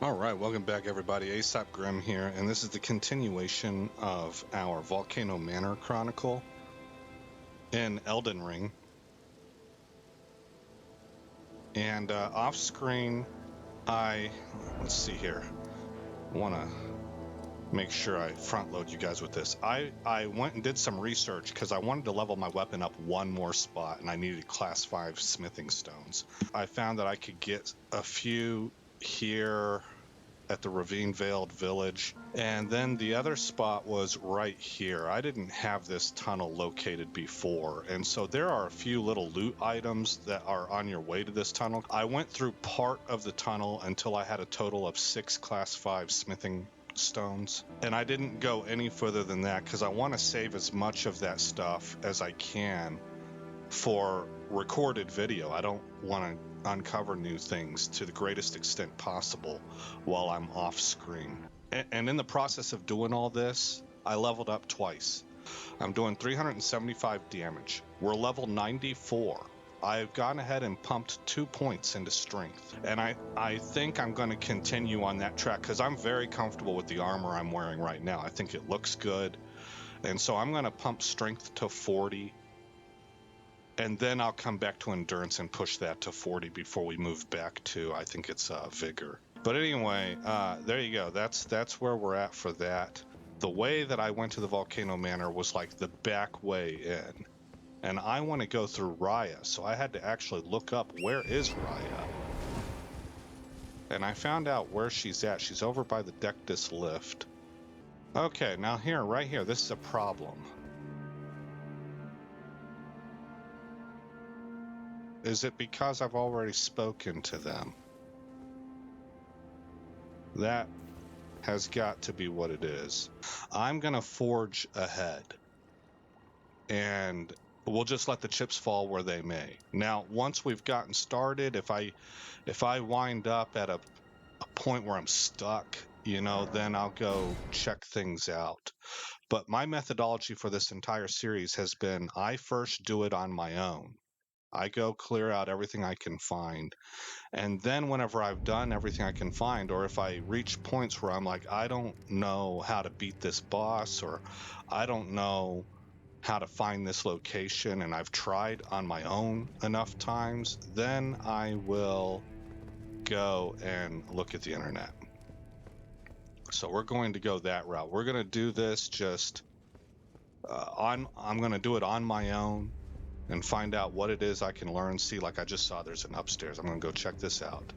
Alright, welcome back everybody. Aesop Grimm here, and this is the continuation of our Volcano Manor Chronicle in Elden Ring. And off screen, let's see here, I want to make sure I front load you guys with this. I went and did some research because I wanted to level my weapon up one more spot, and I needed class 5 smithing stones. I found that I could get a few here at the Ravine Veiled Village, and then the other spot was right here. I didn't have this tunnel located before, and so there are a few little loot items that are on your way to this tunnel. I went through part of the tunnel until I had a total of 6 class 5 smithing stones, and I didn't go any further than that because I want to save as much of that stuff as I can for recorded video. I don't want to uncover new things to the greatest extent possible while I'm off screen. And in the process of doing all this, I leveled up twice. I'm doing 375 damage. We're level 94. I've gone ahead and pumped 2 points into strength, and I think I'm going to continue on that track because I'm very comfortable with the armor I'm wearing right now. I think it looks good, and so I'm going to pump strength to 40, and then I'll come back to endurance and push that to 40 before we move back to, I think it's vigor. But anyway, there you go. That's where we're at for that. The way that I went to the Volcano Manor was like the back way in, and I want to go through Raya, so I had to actually look up where is Raya. And I found out where she's at. She's over by the Dectus lift. Okay, now here, right here, this is a problem. Is it because I've already spoken to them? That has got to be what it is. I'm going to forge ahead, and we'll just let the chips fall where they may. Now, once we've gotten started, if I wind up at a point where I'm stuck, then I'll go check things out. But my methodology for this entire series has been I first do it on my own. I go clear out everything I can find. And then whenever I've done everything I can find, or if I reach points where I'm like, I don't know how to beat this boss, or I don't know how to find this location, and I've tried on my own enough times, then I will go and look at the internet. So we're going to go that route. We're going to do this just I'm going to do it on my own and find out what it is I can learn. See, like I just saw there's an upstairs. I'm going to go check this out.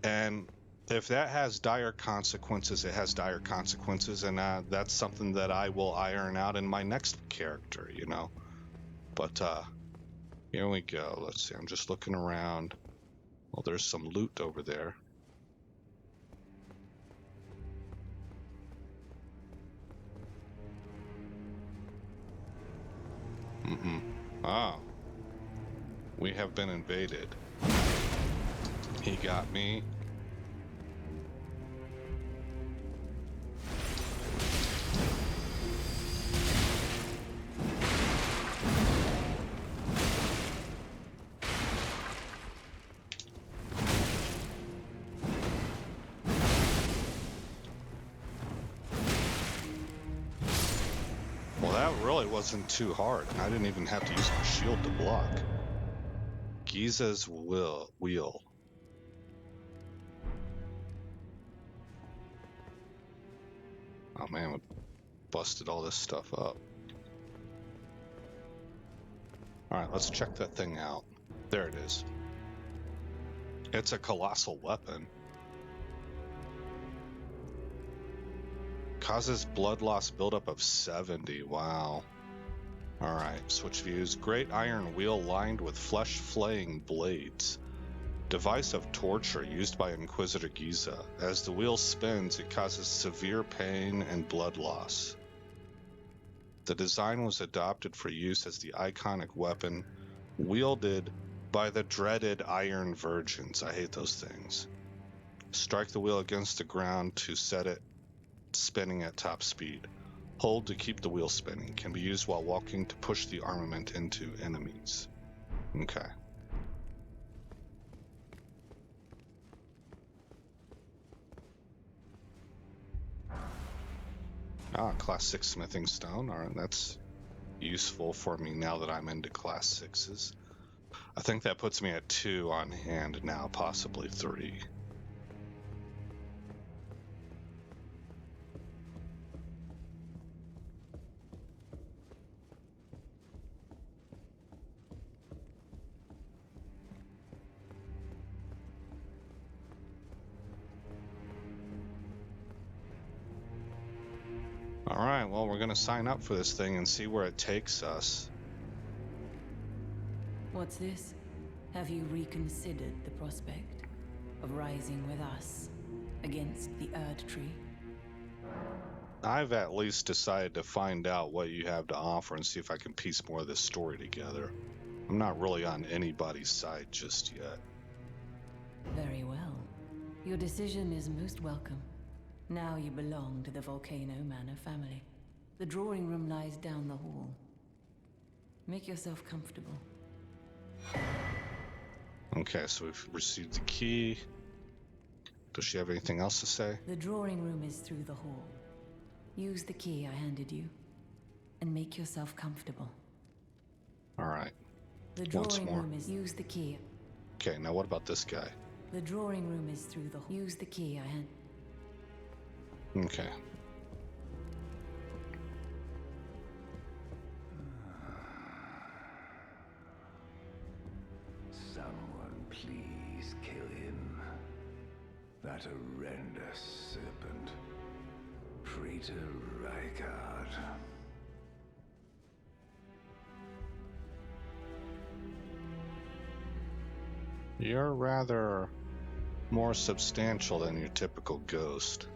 And if that has dire consequences, it has dire consequences, and that's something that I will iron out in my next character, But here we go. Let's see. I'm just looking around. Well, there's some loot over there. Ah. We have been invaded. He got me. Well, that really wasn't too hard. I didn't even have to use my shield to block. Giza's wheel. Oh man, we busted all this stuff up. Alright, let's check that thing out. There it is. It's a colossal weapon. Causes blood loss buildup of 70. Wow. Alright, switch views. Great iron wheel lined with flesh-flaying blades. Device of torture used by Inquisitor Giza. As the wheel spins, it causes severe pain and blood loss. The design was adopted for use as the iconic weapon wielded by the dreaded Iron Virgins. I hate those things. Strike the wheel against the ground to set it spinning at top speed. Hold to keep the wheel spinning. Can be used while walking to push the armament into enemies. Okay. Ah, class 6 smithing stone. All right, that's useful for me now that I'm into class 6s. I think that puts me at 2 on hand now, possibly 3. All right, well, we're going to sign up for this thing and see where it takes us. What's this? Have you reconsidered the prospect of rising with us against the Erd Tree? I've at least decided to find out what you have to offer and see if I can piece more of this story together. I'm not really on anybody's side just yet. Very well. Your decision is most welcome. Now you belong to the Volcano Manor family. The drawing room lies down the hall. Make yourself comfortable. Okay, so we've received the key. Does she have anything else to say? The drawing room is through the hall. Use the key I handed you, and make yourself comfortable. All right. The drawing room is... Use the key. Okay, now what about this guy? The drawing room is through the... Use the key I hand... Okay. Someone please kill him. That horrendous serpent. Traitor Rykard. You're rather more substantial than your typical ghost.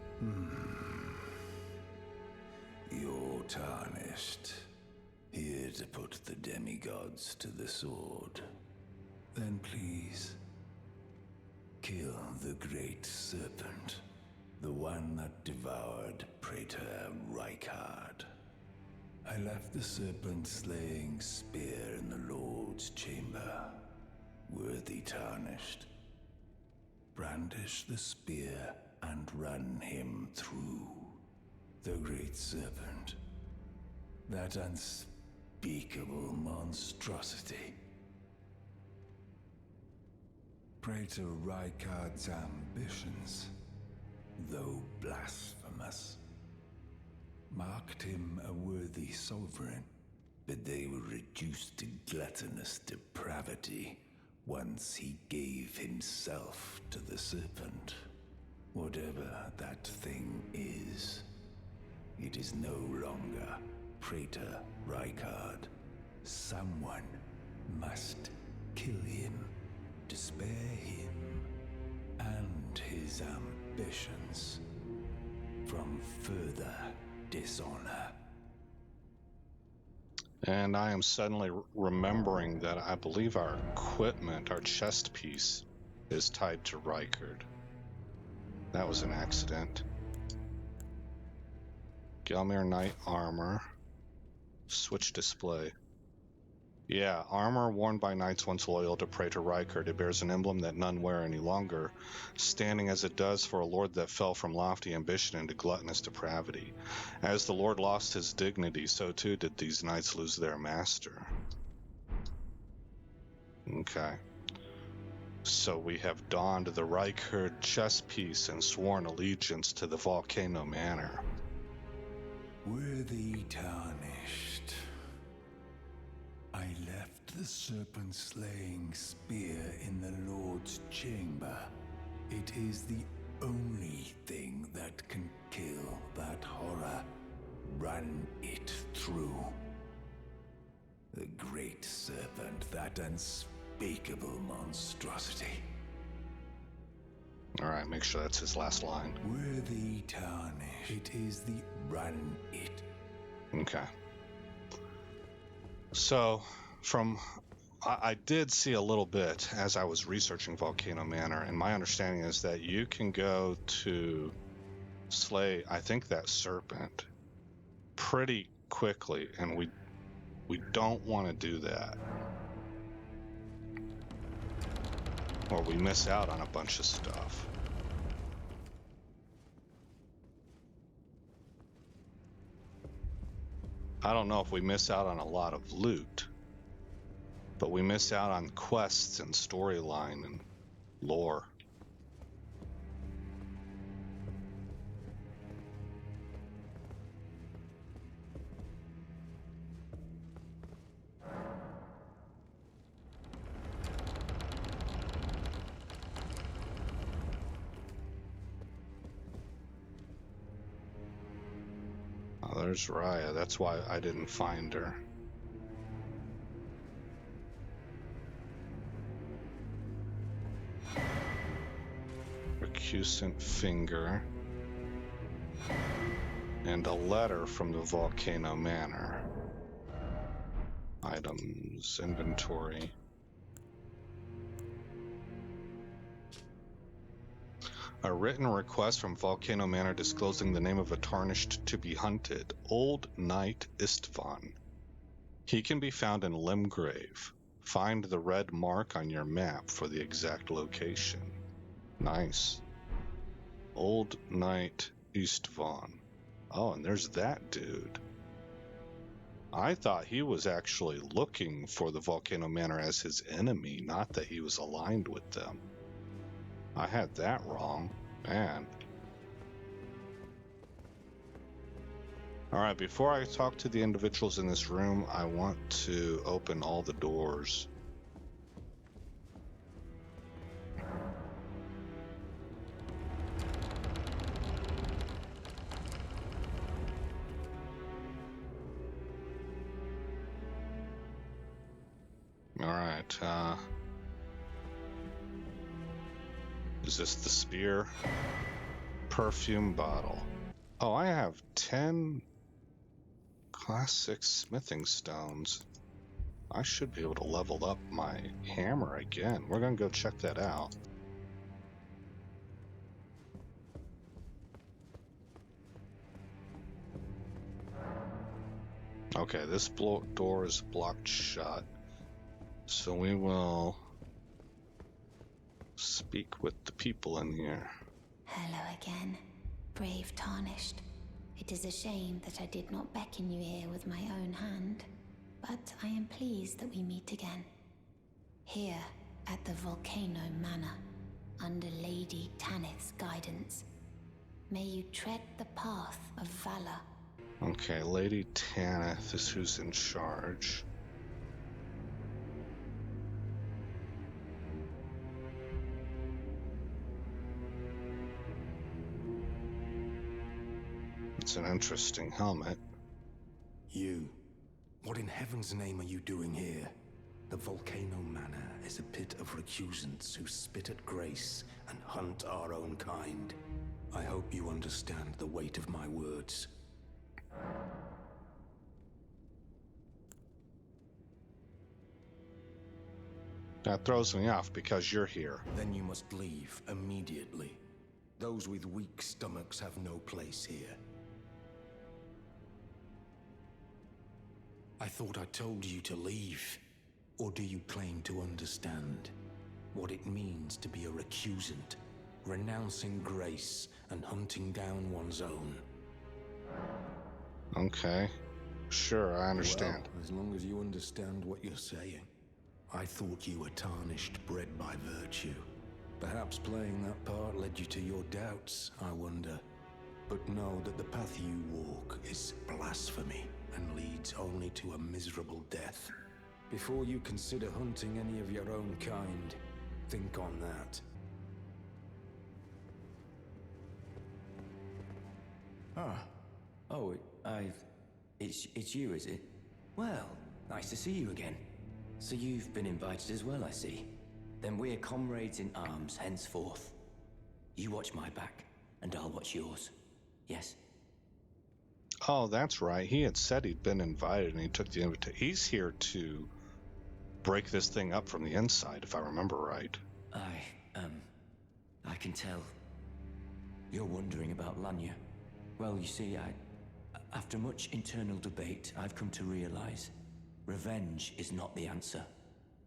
You're tarnished. Here to put the demigods to the sword. Then please, kill the great serpent. The one that devoured Praetor Rykard. I left the serpent-slaying spear in the Lord's chamber. Worthy tarnished. Brandish the spear and run him through. The great serpent. That unspeakable monstrosity. Praetor Rykard's ambitions, though blasphemous, marked him a worthy sovereign, but they were reduced to gluttonous depravity once he gave himself to the serpent. Whatever that thing is, it is no longer Praetor Rykard. Someone must kill him to spare him and his ambitions from further dishonor. And I am suddenly remembering that I believe our equipment, our chest piece, is tied to Rykard. That was an accident. Gelmir Knight armor. Switch display. Yeah, armor worn by knights once loyal to Praetor Rykard. It bears an emblem that none wear any longer, standing as it does for a lord that fell from lofty ambition into gluttonous depravity. As the lord lost his dignity, so too did these knights lose their master. Okay. So we have donned the Rykard chest piece and sworn allegiance to the Volcano Manor. Worthy tarnished. I left the serpent-slaying spear in the Lord's chamber. It is the only thing that can kill that horror. Run it through. The great serpent, that unspeakable monstrosity. Alright, make sure that's his last line. Worthy tarnish. It is the run it. Okay. So, I did see a little bit as I was researching Volcano Manor, and my understanding is that you can go to slay, I think, that serpent pretty quickly, and we don't want to do that, or we miss out on a bunch of stuff. I don't know if we miss out on a lot of loot, but we miss out on quests and storyline and lore. Oh, there's Raya. That's why I didn't find her. Recusant finger. And a letter from the Volcano Manor. Items, inventory. A written request from Volcano Manor disclosing the name of a tarnished to be hunted, Old Knight Istvan. He can be found in Limgrave. Find the red mark on your map for the exact location. Nice. Old Knight Istvan. Oh, and there's that dude. I thought he was actually looking for the Volcano Manor as his enemy, not that he was aligned with them. I had that wrong, man. Alright, before I talk to the individuals in this room, I want to open all the doors. Alright, is this the spear? Perfume bottle. Oh, I have 10 Class 6 smithing stones. I should be able to level up my hammer again. We're gonna go check that out. Okay, this door is blocked shut. So we will speak with the people in here. Hello again, brave Tarnished. It is a shame that I did not beckon you here with my own hand, but I am pleased that we meet again. Here at the Volcano Manor, under Lady Tanith's guidance. May you tread the path of valor. Okay, Lady Tanith is who's in charge. It's an interesting helmet. You. What in heaven's name are you doing here? The Volcano Manor is a pit of recusants who spit at grace and hunt our own kind. I hope you understand the weight of my words. That throws me off because you're here. Then you must leave immediately. Those with weak stomachs have no place here. I thought I told you to leave. Or do you claim to understand what it means to be a recusant, renouncing grace and hunting down one's own? Okay. Sure, I understand. Well, as long as you understand what you're saying. I thought you were tarnished, bred by virtue. Perhaps playing that part led you to your doubts, I wonder. But know that the path you walk is blasphemy and leads only to a miserable death. Before you consider hunting any of your own kind, think on that. Oh, it's you, is it? Well, nice to see you again. So you've been invited as well, I see. Then we're comrades in arms henceforth. You watch my back, and I'll watch yours. Yes? Oh, that's right. He had said he'd been invited and he took the invitation. He's here to break this thing up from the inside, if I remember right. I can tell. You're wondering about Lanya. Well, you see, after much internal debate, I've come to realize revenge is not the answer.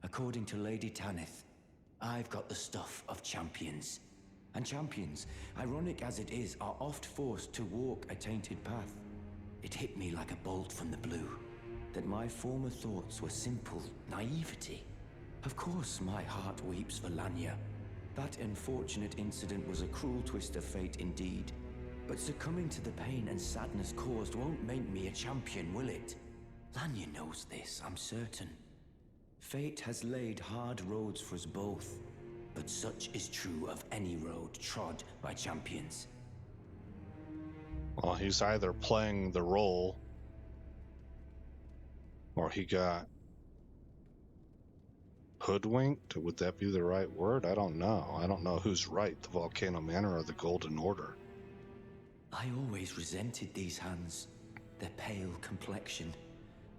According to Lady Tanith, I've got the stuff of champions. And champions, ironic as it is, are oft forced to walk a tainted path. It hit me like a bolt from the blue. That my former thoughts were simple naivety. Of course, my heart weeps for Lanya. That unfortunate incident was a cruel twist of fate indeed. But succumbing to the pain and sadness caused won't make me a champion, will it? Lanya knows this, I'm certain. Fate has laid hard roads for us both, but such is true of any road trod by champions. Well, he's either playing the role or he got hoodwinked. Would that be the right word? I don't know. I don't know who's right, the Volcano Manor or the Golden Order. I always resented these hands. Their pale complexion,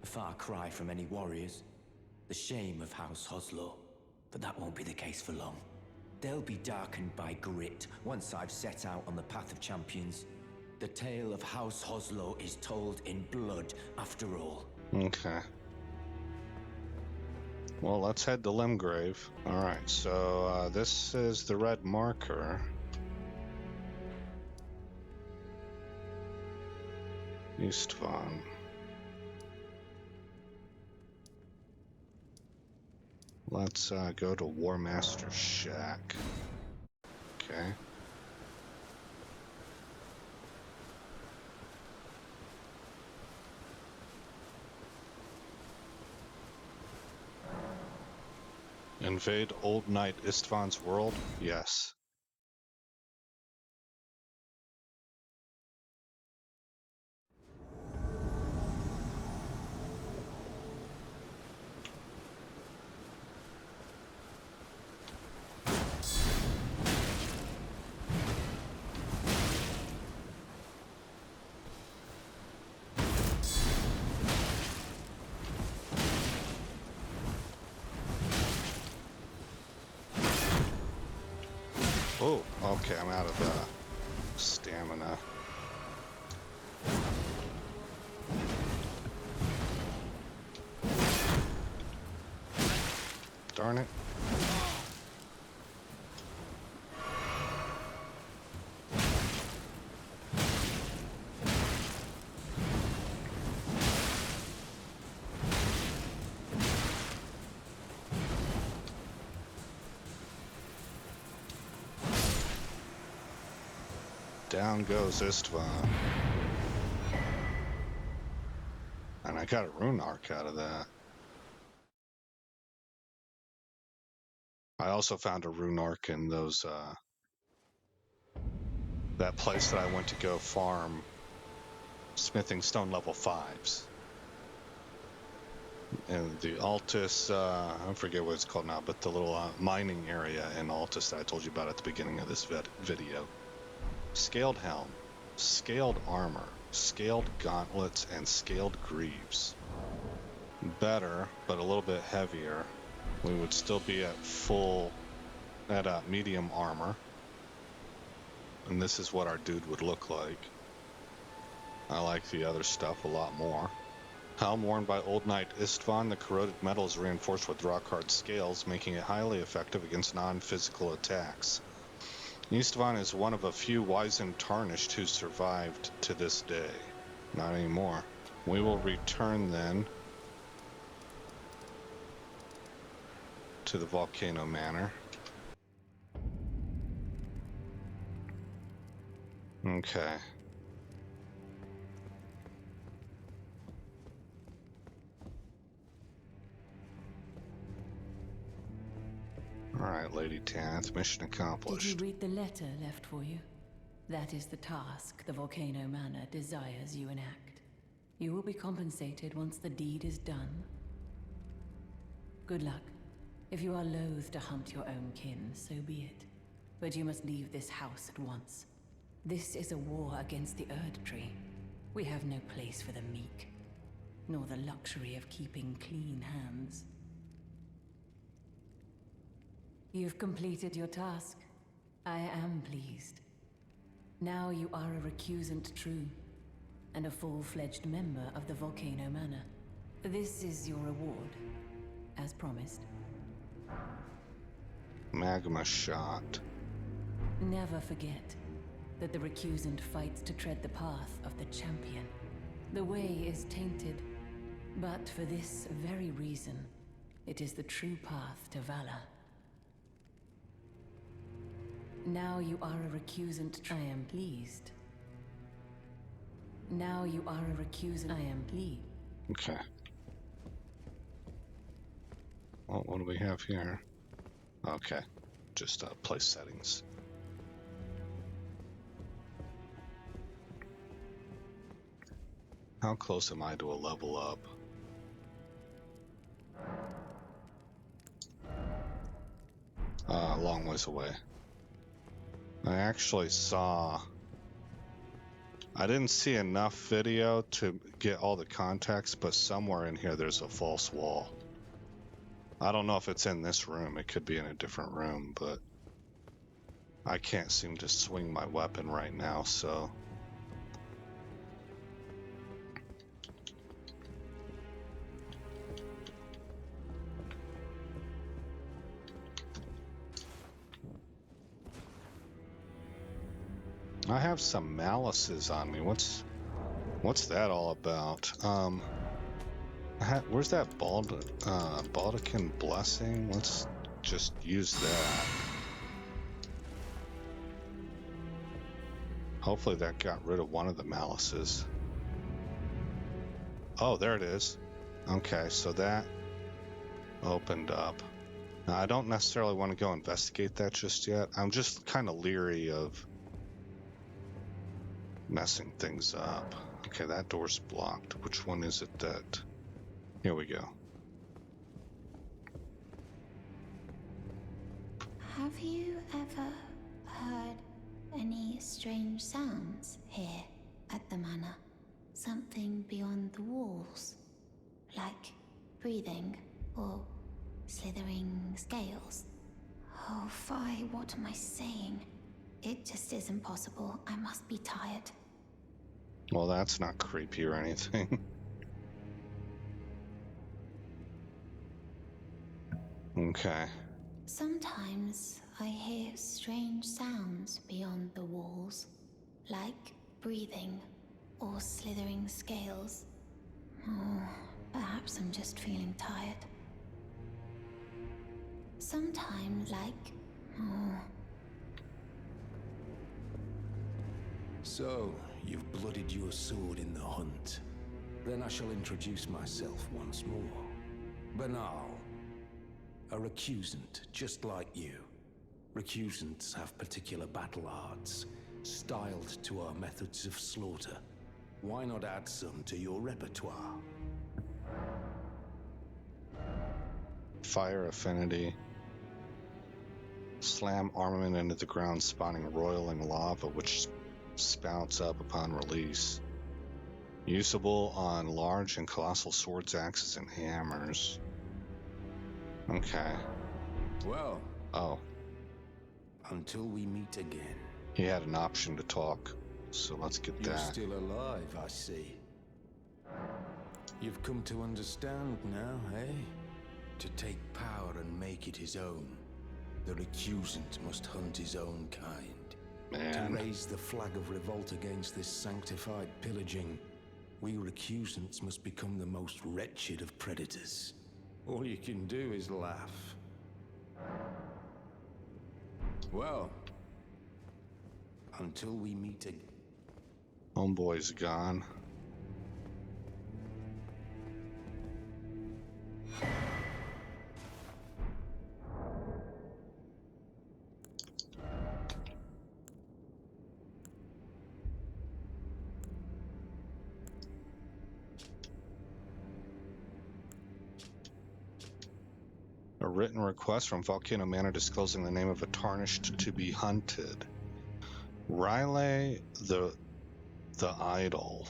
a far cry from any warriors. The shame of House Hoslow, but that won't be the case for long. They'll be darkened by grit once I've set out on the path of champions. The tale of House Hoslow is told in blood, after all. Okay. Well, let's head to Limgrave. Alright, so this is the red marker. Istvan. Let's go to War Master's shack. Okay. Invade Old Knight Istvan's world? Yes. Oh, okay, I'm out of stamina. Darn it. Down goes Istvan. And I got a rune arc out of that. I also found a rune arc in those, that place that I went to go farm smithing stone level 5s. And the Altus, I forget what it's called now, but the little mining area in Altus that I told you about at the beginning of this video. Scaled helm, scaled armor, scaled gauntlets, and scaled greaves. Better, but a little bit heavier. We would still be at medium armor. And this is what our dude would look like. I like the other stuff a lot more. Helm worn by Old Knight Istvan, the corroded metal is reinforced with rock-hard scales, making it highly effective against non-physical attacks. Istvan is one of a few wizened tarnished who survived to this day. Not anymore. We will return then to the Volcano Manor. Okay. Alright, Lady Tanth, mission accomplished. Did you read the letter left for you? That is the task the Volcano Manor desires you enact. You will be compensated once the deed is done. Good luck. If you are loath to hunt your own kin, so be it. But you must leave this house at once. This is a war against the Erd Tree. We have no place for the meek, nor the luxury of keeping clean hands. You've completed your task. I am pleased. Now you are a recusant true, and a full-fledged member of the Volcano Manor. This is your reward, as promised. Magma shot. Never forget that the recusant fights to tread the path of the champion, The way is tainted, but for this very reason, it is the true path to valor. Now you are a recusant. I am pleased. Now you are a recusant. I am pleased. Okay. Well, what do we have here? Okay. Just place settings. How close am I to a level up? A long ways away. I actually saw... I didn't see enough video to get all the context, but somewhere in here there's a false wall. I don't know if it's in this room. It could be in a different room, but I can't seem to swing my weapon right now, so... I have some malices on me. What's that all about? Where's that Baldecan blessing? Let's just use that. Hopefully that got rid of one of the malices. Oh, there it is. Okay, so that opened up. Now, I don't necessarily want to go investigate that just yet. I'm just kind of leery of messing things up. Okay, that door's blocked. Which one is it that... Here we go. Have you ever heard any strange sounds here at the manor? Something beyond the walls? Like breathing or slithering scales? Oh, Phi, what am I saying? It just isn't possible. I must be tired. Well, that's not creepy or anything. Okay. Sometimes I hear strange sounds beyond the walls, like breathing or slithering scales. Oh, perhaps I'm just feeling tired. Sometimes So, you've blooded your sword in the hunt. Then I shall introduce myself once more. Banal. A recusant, just like you. Recusants have particular battle arts, styled to our methods of slaughter. Why not add some to your repertoire? Fire affinity. Slam armament into the ground, spawning roiling lava, which spouts up upon release. Usable on large and colossal swords, axes, and hammers. Okay. Well. Oh. Until we meet again. He had an option to talk, so let's get You're that. Still alive, I see. You've come to understand now, eh? To take power and make it his own. The recusant must hunt his own kind. Man. To raise the flag of revolt against this sanctified pillaging, we recusants must become the most wretched of predators. All you can do is laugh. Well, until we meet again. Homeboy's gone. A written request from Volcano Manor disclosing the name of a tarnished to be hunted. Riley the Idol.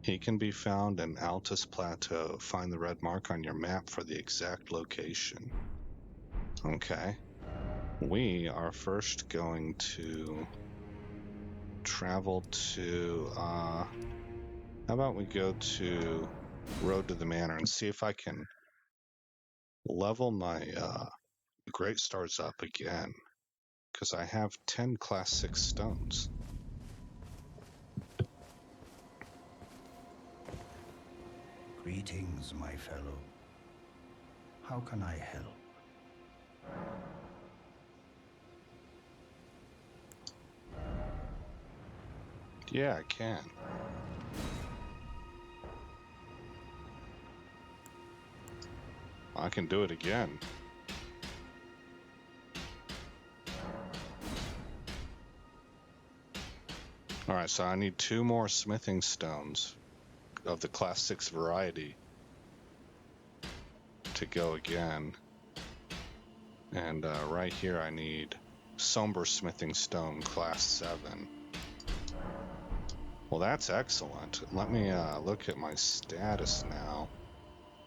He can be found in Altus Plateau. Find the red mark on your map for the exact location. Okay. We are first going to travel to, how about we go to Road to the Manor and see if I can level my Great Stars up again, because I have 10 Class 6 stones. Greetings, my fellow. How can I help? Yeah, I can. I can do it again. Alright, so I need 2 more smithing stones of the class 6 variety to go again. And right here I need somber smithing stone class 7. Well, that's excellent. Let me look at my status now.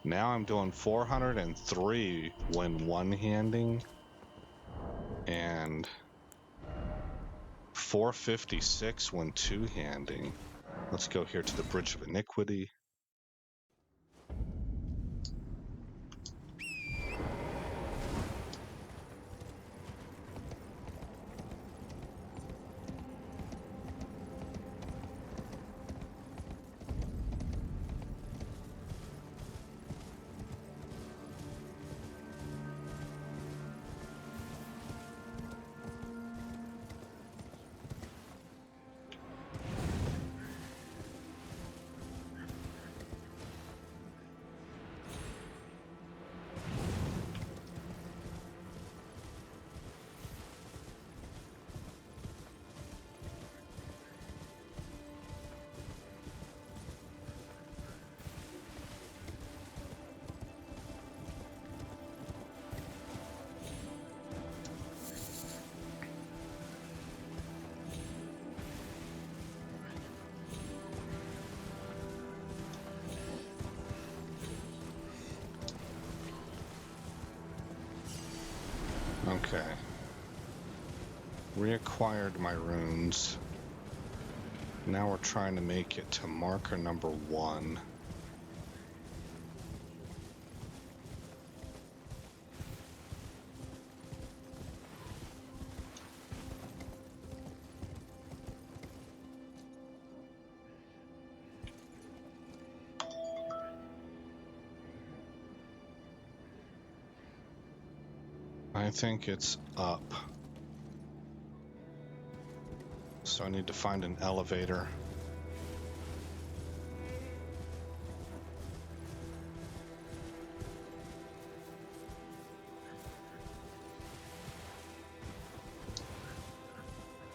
Now I'm doing 403 when one-handing and 456 when two-handing. Let's go here to the Bridge of Iniquity. Okay. Reacquired my runes. Now we're trying to make it to marker number 1. I think it's up. So I need to find an elevator.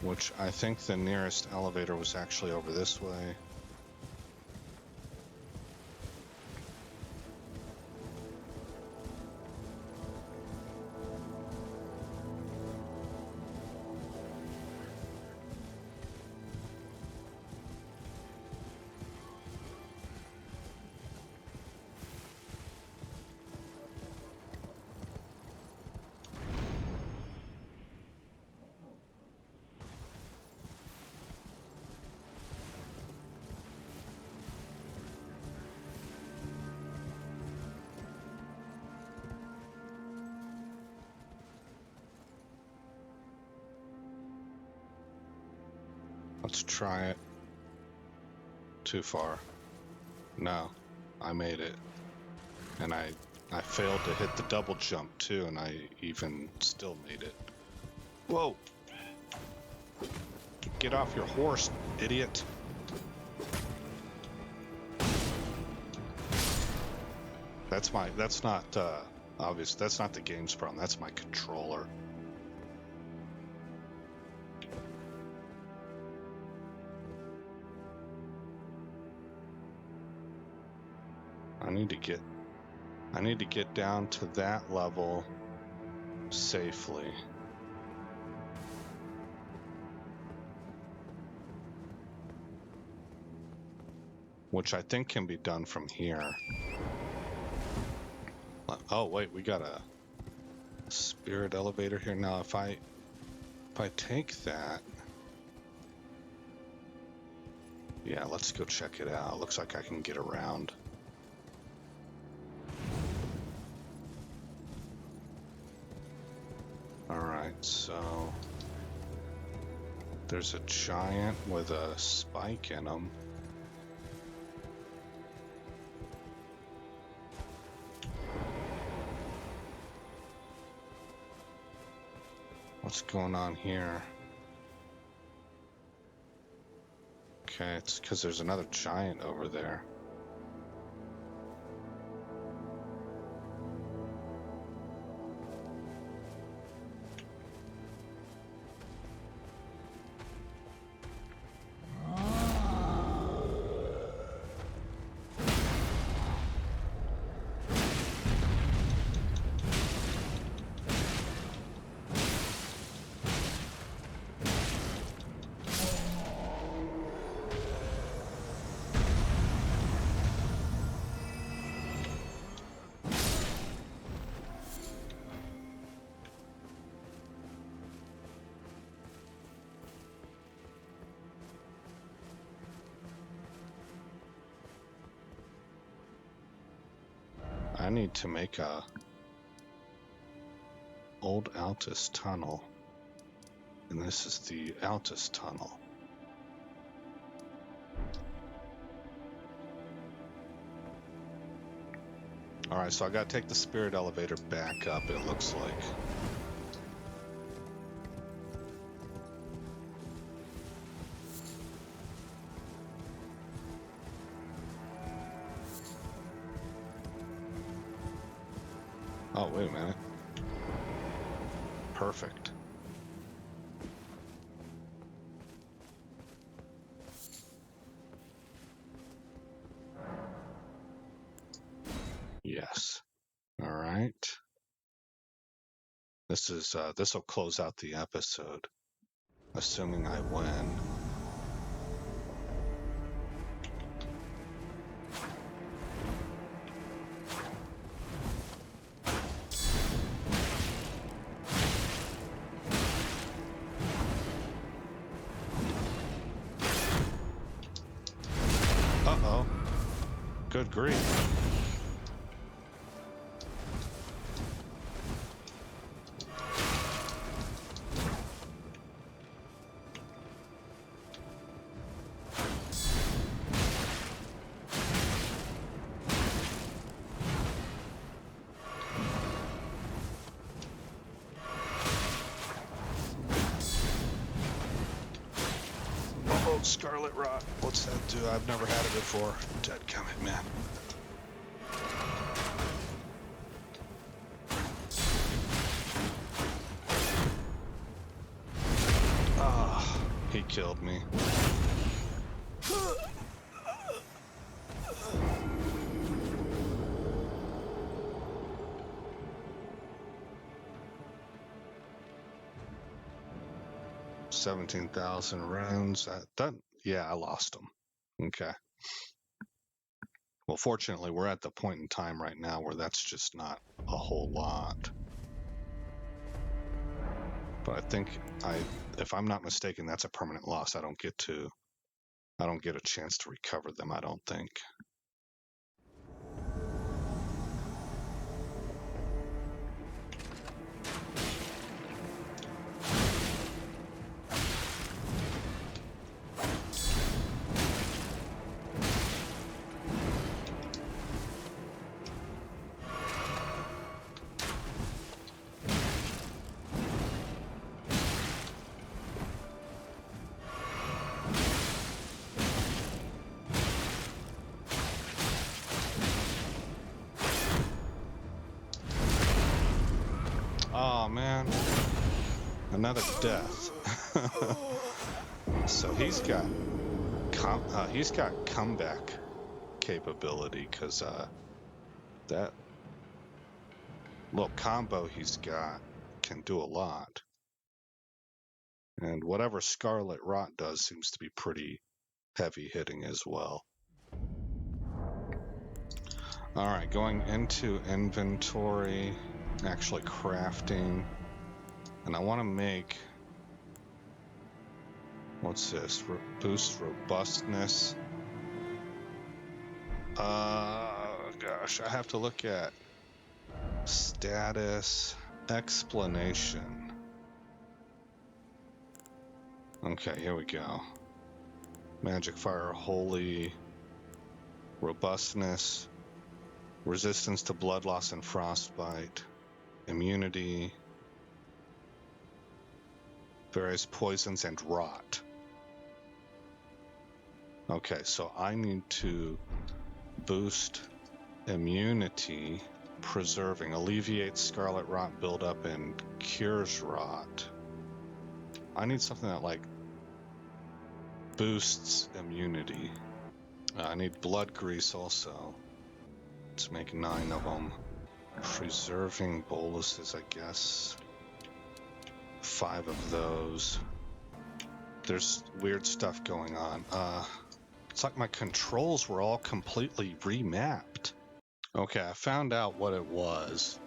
Which I think the nearest elevator was actually over this way. Let's try it. Too far. No, I made it. And I failed to hit the double jump too, and I even still made it. Whoa! Get off your horse, idiot! That's not obvious. That's not the game's problem. That's my controller. I need to get down to that level safely. Which I think can be done from here. Oh wait, we got a spirit elevator here. Now if I take that, yeah, let's go check it out. Looks like I can get around. Alright, so there's a giant with a spike in him. What's going on here? Okay, it's because there's another giant over there. I need to make a old Altus tunnel, and this is the Altus tunnel. Alright, so I gotta take the spirit elevator back up, it looks like. Oh, wait a minute. Perfect. Yes. All right. This will close out the episode, assuming I win. Uh-oh. Good grief. Scarlet Rot. What's that do? I've never had it before. Dadgummit, man. Ah, he killed me. $17,000 rounds. Yeah, I lost them. Okay. Well, fortunately, we're at the point in time right now where that's just not a whole lot. But I think if I'm not mistaken, that's a permanent loss. I don't get a chance to recover them, I don't think. Oh man, another death. So he's got comeback capability, because that little combo he's got can do a lot. And whatever Scarlet Rot does seems to be pretty heavy hitting as well. All right, going into inventory, actually crafting, and I want to make, what's this? Boost robustness. Gosh, I have to look at status, explanation. Okay, here we go. Magic Fire, Holy, Robustness, Resistance to Blood Loss and Frostbite, Immunity, various poisons, and rot. Okay, so I need to boost immunity, preserving, alleviates scarlet rot buildup, and cures rot. I need something that, like, boosts immunity. I need blood grease also. Let's make 9 of them. Preserving boluses, I guess. 5 of those. There's weird stuff going on. It's like my controls were all completely remapped. Okay, I found out what it was.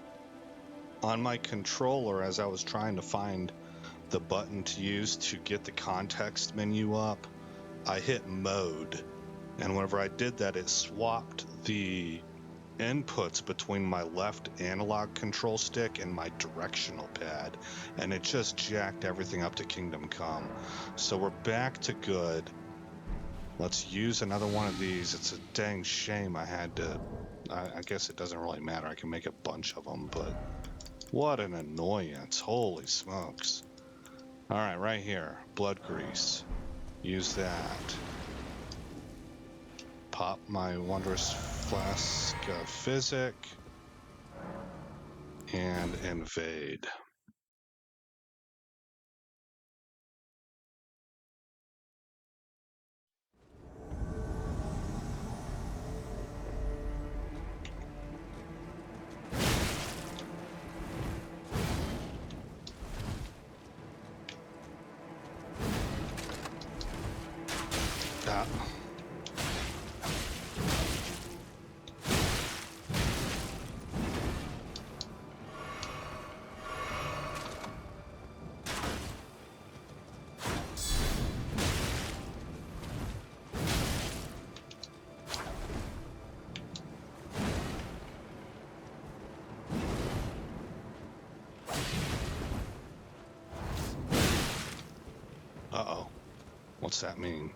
On my controller, as I was trying to find the button to use to get the context menu up, I hit mode. And whenever I did that, it swapped the inputs between my left analog control stick and my directional pad, and it just jacked everything up to Kingdom Come. So we're back to good. Let's use another one of these. It's a dang shame I had to... I guess it doesn't really matter. I can make a bunch of them, but what an annoyance. Holy smokes. All right, right here. Blood grease. Use that. Pop my wondrous flask of physic. And invade. Ah. Uh-oh. What's that mean?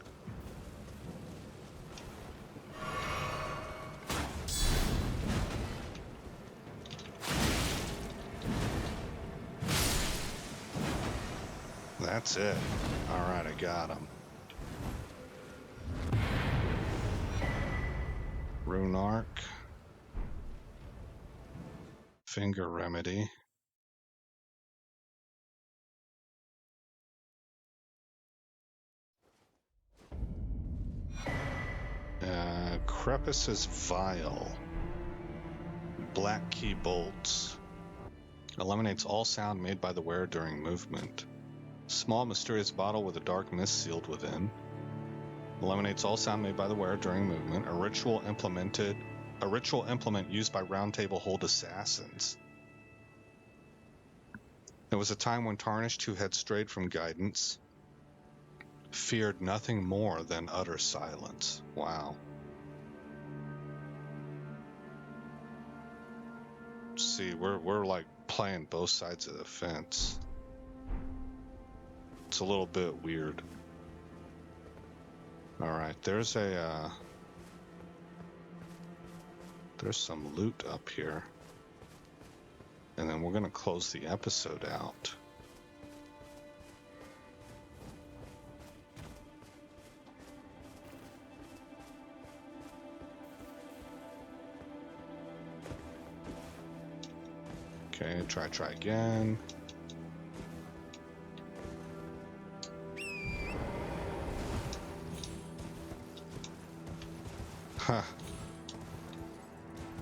That's it. All right, I got him. Rune Arc. Finger Remedy. Crepus's Vial. Black Key Bolts. Eliminates all sound made by the wearer during movement. Small mysterious bottle with a dark mist sealed within. Eliminates all sound made by the wearer during movement. A ritual implement used by Round Table Hold assassins. There was a time when Tarnished, who had strayed from guidance, feared nothing more than utter silence. Wow. See, we're like playing both sides of the fence. It's a little bit weird. All right, there's some loot up here. And then we're gonna close the episode out. Okay, try again. Huh.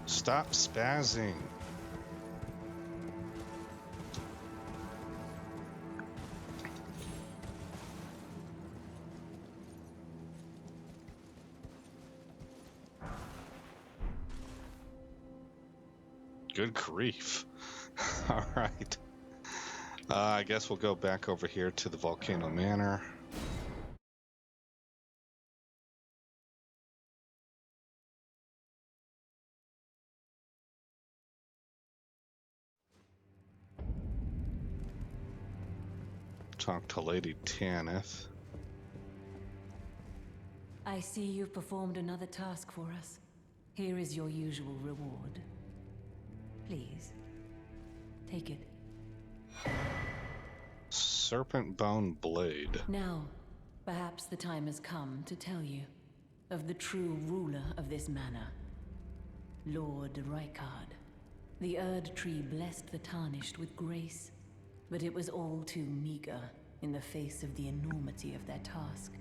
Stop spazzing. Good grief. All right. I guess we'll go back over here to the Volcano Manor. Talk to Lady Tanith. I see you've performed another task for us. Here is your usual reward. Please, take it. serpent bone blade. Now, perhaps the time has come to tell you of the true ruler of this manor, Lord Rykard. The Erd Tree blessed the Tarnished with grace, but it was all too meager in the face of the enormity of their task.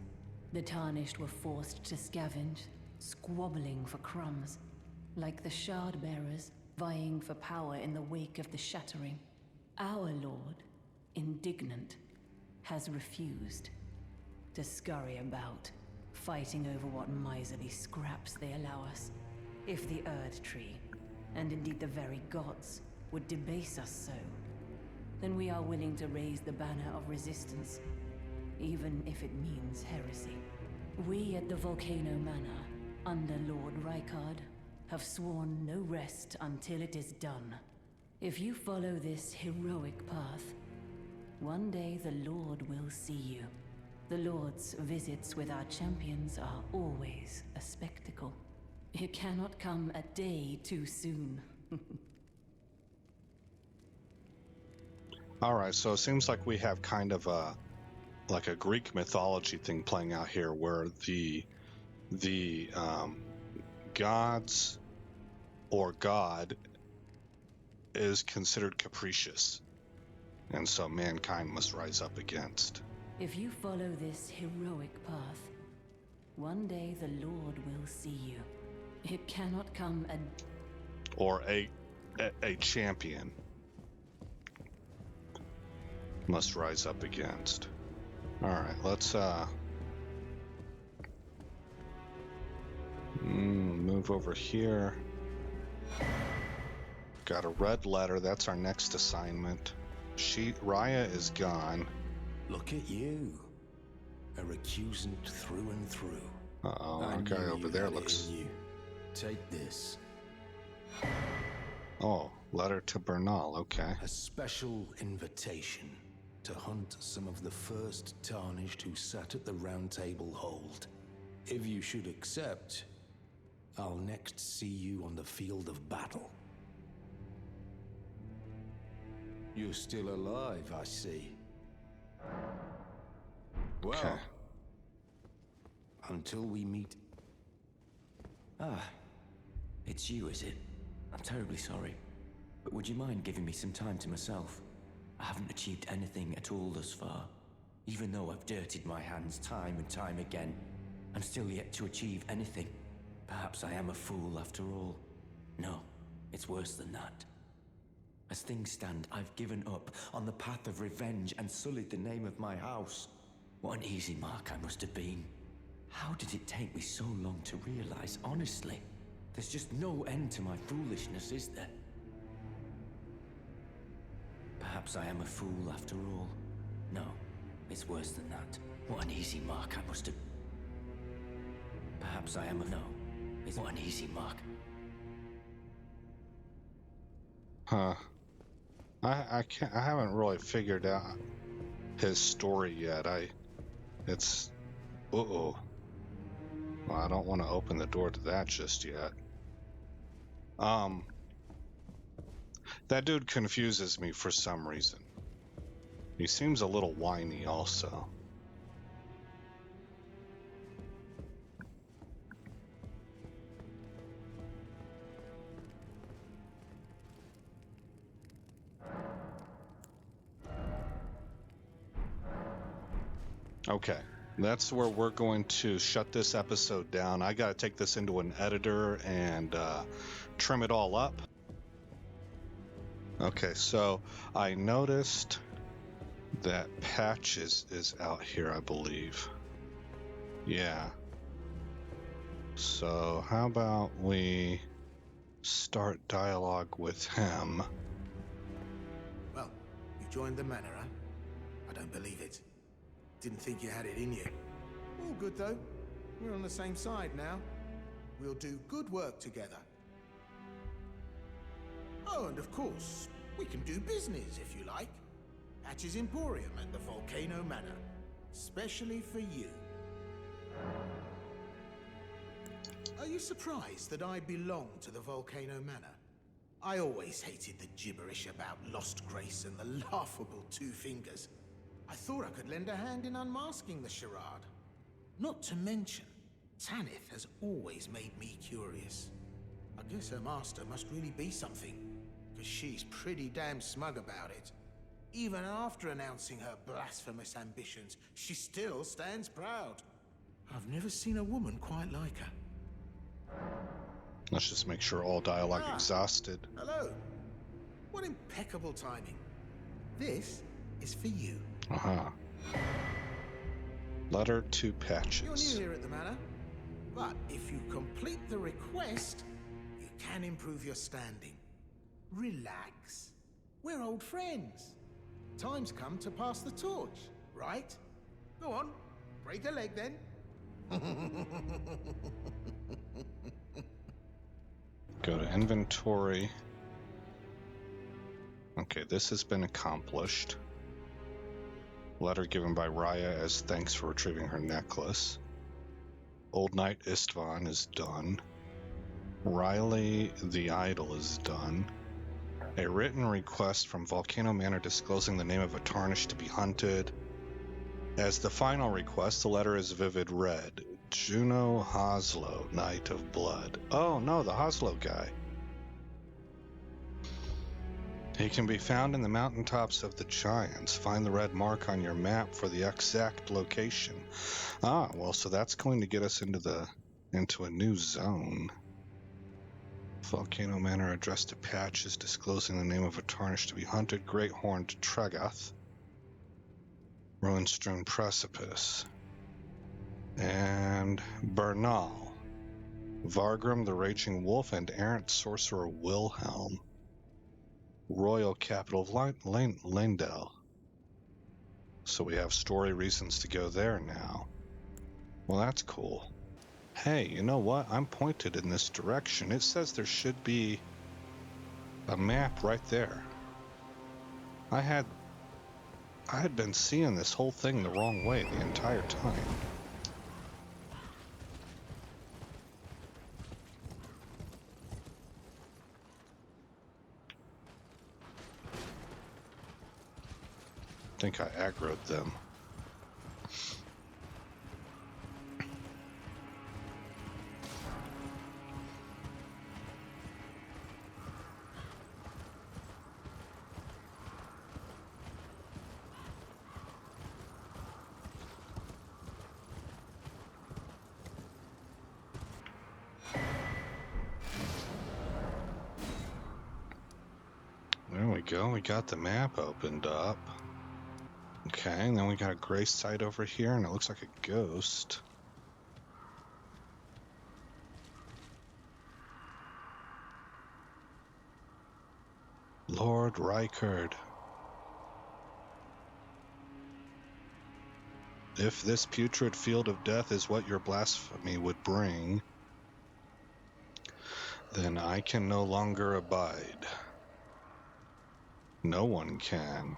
The Tarnished were forced to scavenge, squabbling for crumbs, like the Shard Bearers vying for power in the wake of the Shattering. Our Lord, indignant, has refused to scurry about, fighting over what miserly scraps they allow us. If the Erd Tree, and indeed the very gods, would debase us so, then we are willing to raise the banner of resistance, even if it means heresy. We at the Volcano Manor, under Lord Rykard, have sworn no rest until it is done. If you follow this heroic path, one day the Lord will see you. The Lord's visits with our champions are always a spectacle. It cannot come a day too soon. All right, so it seems like we have kind of a Greek mythology thing playing out here, where the gods or God is considered capricious, and so mankind must rise up against. If you follow this heroic path, one day the Lord will see you. It cannot come Or a champion must rise up against. All right, let's move over here. Got a red letter. That's our next assignment. Raya is gone. Look at you. A recusant through and through. Uh-oh, our guy over there looks... Take this. Oh, letter to Bernal, okay. A special invitation to hunt some of the first Tarnished who sat at the Round Table Hold. If you should accept, I'll next see you on the field of battle. You're still alive, I see. Well, okay. Until we meet... Ah, it's you, is it? I'm terribly sorry. But would you mind giving me some time to myself? I haven't achieved anything at all thus far. Even though I've dirtied my hands time and time again, I'm still yet to achieve anything. Perhaps I am a fool after all. No, it's worse than that. As things stand, I've given up on the path of revenge and sullied the name of my house. What an easy mark I must have been. How did it take me so long to realize, honestly? There's just no end to my foolishness, is there? Perhaps I am a fool after all. No, it's worse than that. What an easy mark I must have... Perhaps I am a... No, it's what an easy mark. Huh. I haven't really figured out his story yet. It's... Uh-oh. Well, I don't want to open the door to that just yet. That dude confuses me for some reason. He seems a little whiny also. Okay, that's where we're going to shut this episode down. I gotta take this into an editor and trim it all up. Okay, so I noticed that Patch is out here, I believe. Yeah. So how about we start dialogue with him? Well, you joined the manor, huh? I don't believe it. Didn't think you had it in you. All good, though. We're on the same side now. We'll do good work together. Oh, and of course, we can do business, if you like. Patch's Emporium and the Volcano Manor. Especially for you. Are you surprised that I belong to the Volcano Manor? I always hated the gibberish about lost grace and the laughable two fingers. I thought I could lend a hand in unmasking the charade. Not to mention, Tanith has always made me curious. I guess her master must really be something, because she's pretty damn smug about it. Even after announcing her blasphemous ambitions, she still stands proud. I've never seen a woman quite like her. Let's just make sure all dialogue exhausted. Hello. What impeccable timing. This is for you. Letter to Patches. You're new here at the manor, but if you complete the request, you can improve your standing. Relax. We're old friends. Time's come to pass the torch, right? Go on, break a leg then. Go to inventory. Okay, this has been accomplished. Letter given by Raya as thanks for retrieving her necklace. Old Knight Istvan is done. Riley the Idol is done. A written request from Volcano Manor disclosing the name of a tarnished to be hunted. As the final request, the letter is vivid red. Juno Hoslow, Knight of Blood. Oh no, the Hoslow guy. He can be found in the mountaintops of the Giants. Find the red mark on your map for the exact location. Ah, well, so that's going to get us into a new zone. Volcano Manor addressed to Patches, disclosing the name of a tarnished to be hunted. Great Horned Tregath. Ruin-strewn Precipice. And Bernal. Vargrim the Raging Wolf and errant sorcerer Wilhelm. Royal capital of Leyndell. So we have story reasons to go there now. Well, that's cool. Hey, you know what? I'm pointed in this direction. It says there should be a map right there. I had been seeing this whole thing the wrong way the entire time. I think I aggroed them. There we go, we got the map opened up. Okay, and then we got a gray site over here, and it looks like a ghost. Lord Rykard. If this putrid field of death is what your blasphemy would bring, then I can no longer abide. No one can.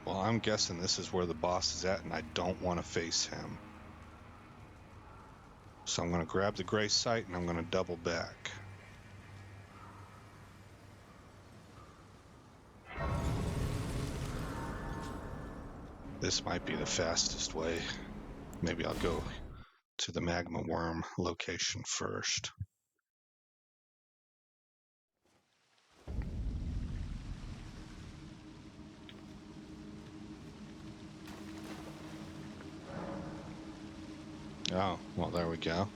Well, I'm guessing this is where the boss is at, and I don't want to face him. So I'm going to grab the gray site, and I'm going to double back. This might be the fastest way. Maybe I'll go to the magma worm location first. Oh, well, there we go.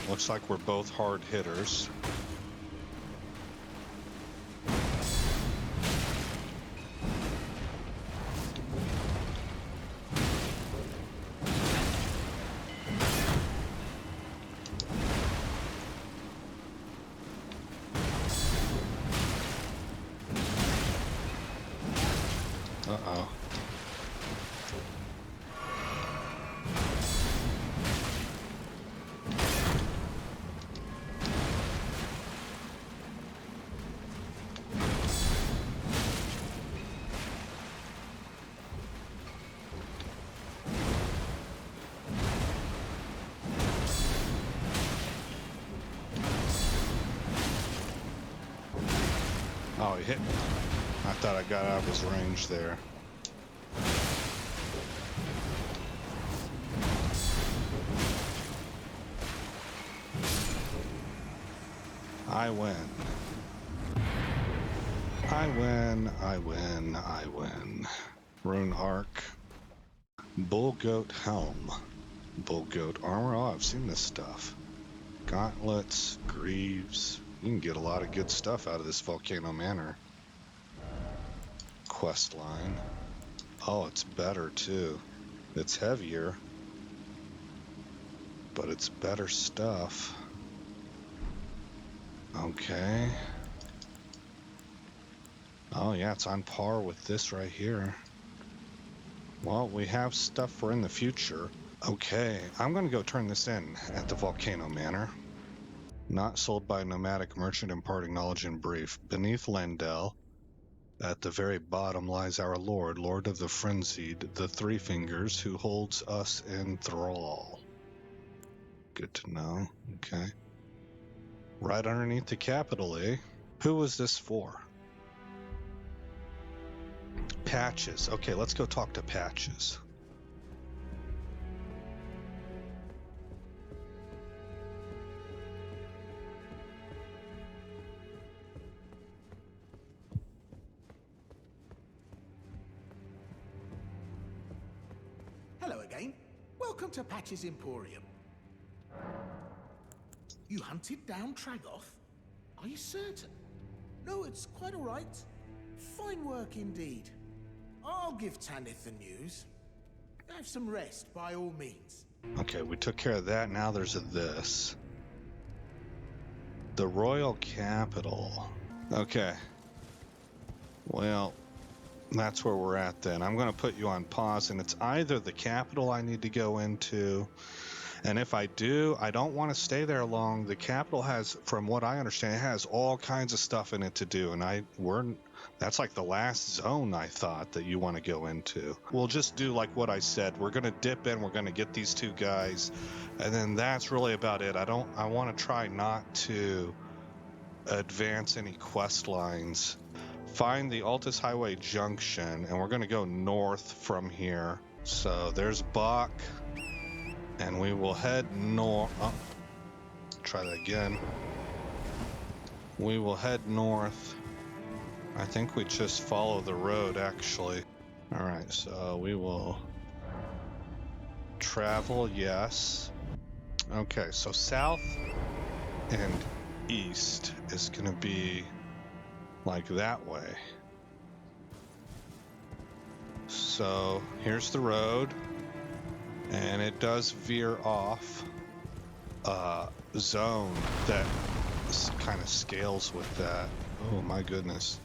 Looks like we're both hard hitters. Uh-oh. Oh, he hit me. I thought I got out of his range there. I win. I win, I win, I win. Rune Arc. Bull Goat Helm. Bull Goat Armor. Oh, I've seen this stuff. Gauntlets, Greaves. You can get a lot of good stuff out of this Volcano Manor. Questline. Oh, it's better too. It's heavier, but it's better stuff. Okay. Oh yeah, it's on par with this right here. Well, we have stuff for in the future. Okay, I'm going to go turn this in at the Volcano Manor. Not sold by a nomadic merchant imparting knowledge in brief. Beneath Lendel, at the very bottom, lies our Lord, Lord of the Frenzied, the Three Fingers, who holds us in thrall. Good to know. Okay. Right underneath the capital, eh? Who was this for? Patches. Okay, let's go talk to Patches. Hello again. Welcome to Patch's Emporium. You hunted down Tragoth? Are you certain? No, it's quite all right. Fine work indeed. I'll give Tanith the news. Have some rest, by all means. Okay, we took care of that. Now there's this. The Royal Capital. Okay. Well, that's where we're at then. I'm going to put you on pause, and it's either the capital I need to go into, and if I do, I don't want to stay there long. The capital has, from what I understand, it has all kinds of stuff in it to do, and that's like the last zone I thought that you want to go into. We'll just do like what I said. We're going to dip in, we're going to get these two guys, and then that's really about it. I want to try not to advance any quest lines. Find the Altus Highway Junction, and we're going to go north from here. So there's Bach. And we will head north. Oh, try that again. We will head north. I think we just follow the road, actually. All right, so we will travel, yes. Okay, so south and east is going to be like that way. So here's the road. And it does veer off a zone that kind of scales with that. Oh my goodness.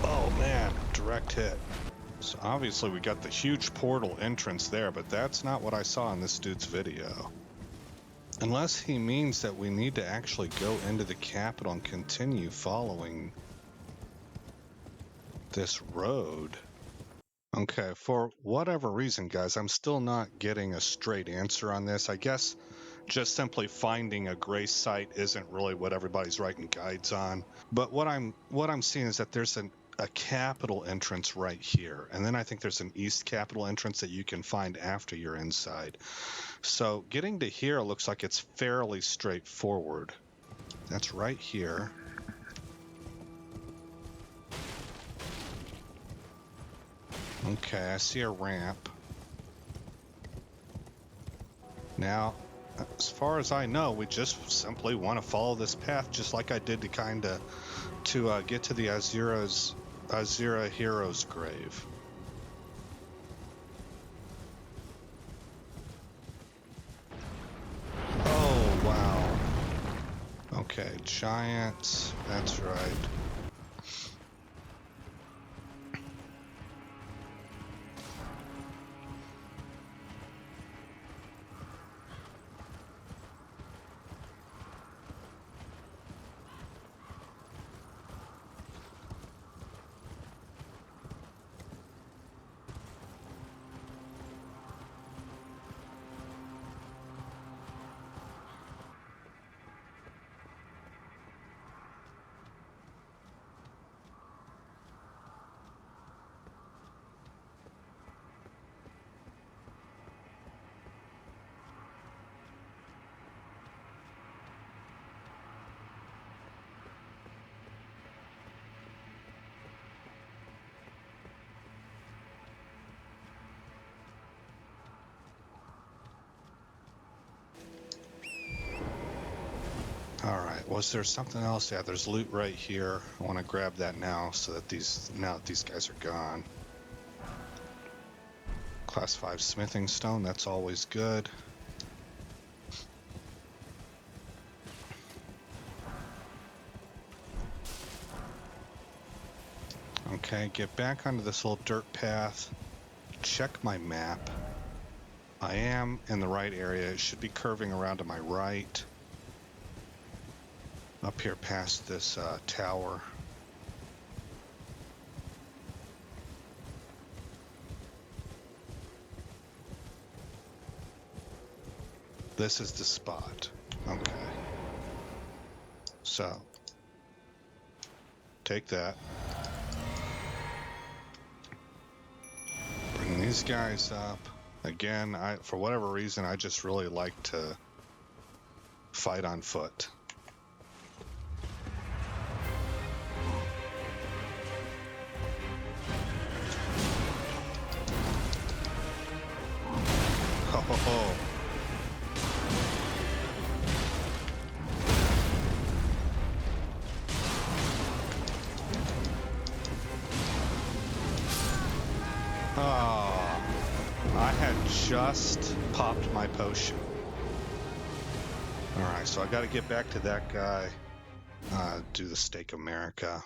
Oh man, direct hit. So obviously we got the huge portal entrance there, but that's not what I saw in this dude's video. Unless he means that we need to actually go into the capital and continue following this road. Okay, for whatever reason, guys, I'm still not getting a straight answer on this. I guess just simply finding a gray site isn't really what everybody's writing guides on. But what I'm seeing is that there's a capital entrance right here, and then I think there's an east capital entrance that you can find after you're inside. So getting to here looks like it's fairly straightforward. That's right here. Okay, I see a ramp. Now, as far as I know, we just simply want to follow this path, just like I did to get to the Azira hero's grave. Oh, wow. Okay, giants, that's right. All right, was there something else? Yeah, there's loot right here. I want to grab that now so that these guys are gone. Class 5 smithing stone, that's always good. Okay, get back onto this little dirt path. Check my map. I am in the right area. It should be curving around to my right. Up here past this tower. This is the spot. Okay. So, take that. Bring these guys up. Again, for whatever reason, I just really like to fight on foot. Ho ho ho. Just popped my potion. All right, so I got to get back to that guy, do the Stake America.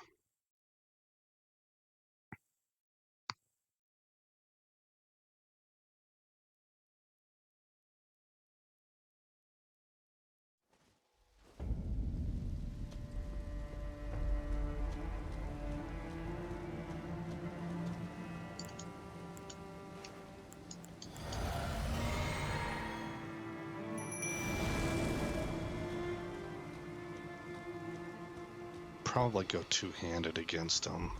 Probably go two-handed against him.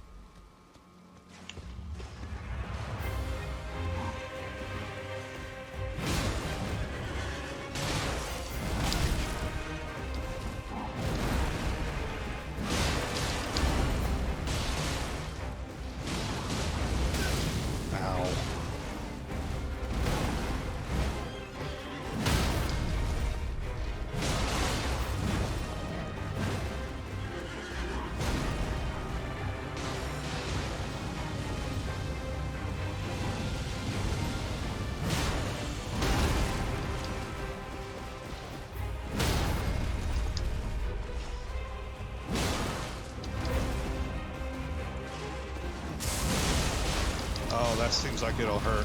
That seems like it'll hurt.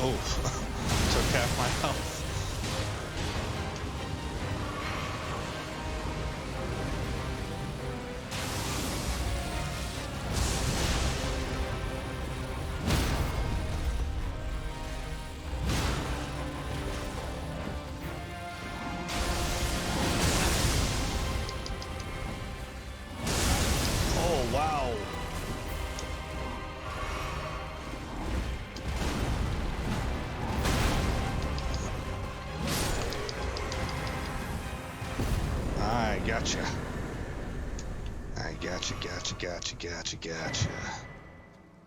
Oh, took half my health. Gotcha. I gotcha.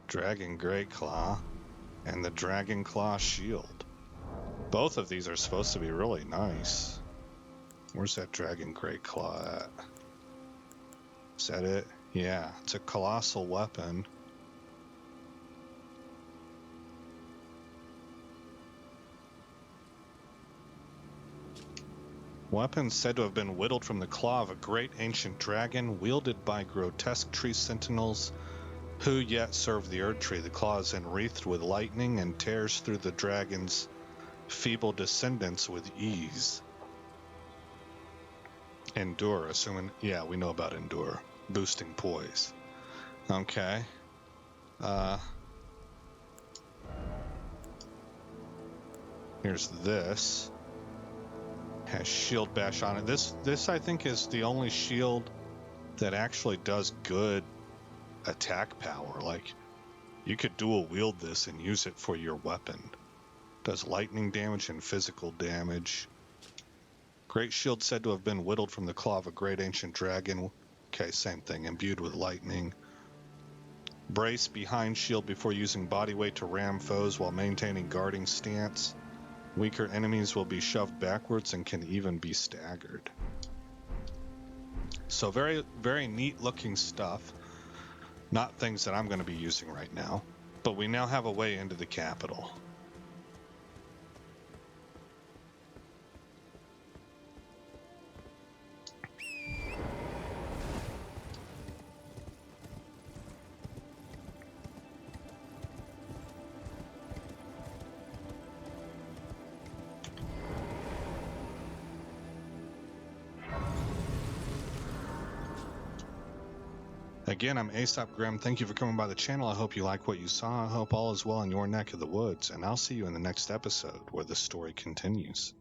Dragon Great Claw and the Dragon Claw Shield. Both of these are supposed to be really nice. Where's that Dragon Great Claw at? Is that it? Yeah, it's a colossal weapon. Weapons said to have been whittled from the claw of a great ancient dragon, wielded by grotesque tree sentinels who yet serve the Erd Tree. The claw is enwreathed with lightning and tears through the dragon's feeble descendants with ease. Endure, assuming, yeah, we know about Endure. Boosting poise. Okay. Here's this. Has shield bash on it. This I think is the only shield that actually does good attack power. Like, you could dual wield this and use it for your weapon. Does lightning damage and physical damage. Great shield said to have been whittled from the claw of a great ancient dragon. Okay, same thing. Imbued with lightning. Brace behind shield before using body weight to ram foes while maintaining guarding stance. Weaker enemies will be shoved backwards and can even be staggered. So very, very neat looking stuff. Not things that I'm going to be using right now. But we now have a way into the capital. Again, I'm Aesop Grimm. Thank you for coming by the channel. I hope you like what you saw. I hope all is well in your neck of the woods. And I'll see you in the next episode where the story continues.